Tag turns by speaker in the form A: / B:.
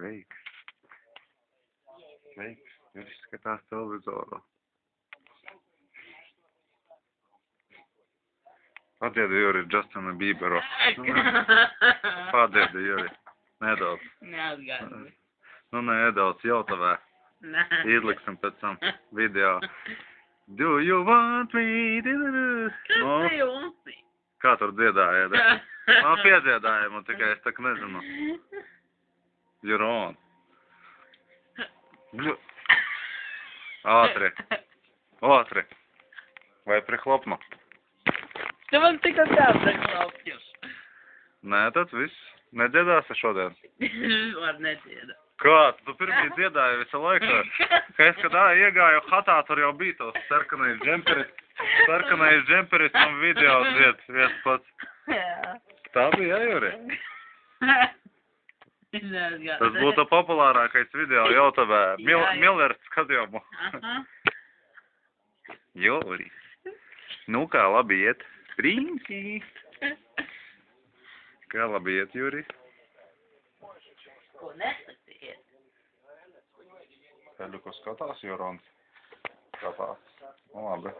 A: Sveiks. Sveiks. Jūs skatās televizoru. Padziedi, Juri, Justina Bieberu. Padziedi, Juri. Nedaudz.
B: Neatgādinu.
A: Nu, nedaudz, jau tavē.
B: Nē.
A: Izliksim pēc tam video. Do you want me?
B: Kas
A: Nu,
B: te jums?
A: kā tur dziedājiet? Man piedziedājumu, tikai es tak nezinu. You're on. Ātri. Ātri. Vai prihlopnu?
B: Tu man tikai tā preklāpjus.
A: Nē, tad viss. Nedziedāsi šodien?
B: Var nedzieda.
A: Kā? Tu pirmie dziedāji visu laiku? Ka es, kad iegāju hatā, tur jau bija tos sarkanais džemperis. Sarkanais džemperis un video dzied viens pats.
B: Jā.
A: Tā bija, ja, Juri?
B: Neatgādinu.
A: Tas būtu populārākais video YouTubē. Millerts skatījumu.
B: Aha.
A: Juri. Nu, kā labi iet? Prinki. Kā labi iet, Juri?
B: Ko nesakiet?
A: Peļu, ko skatās, Jorons? Skatās. Nu, labi.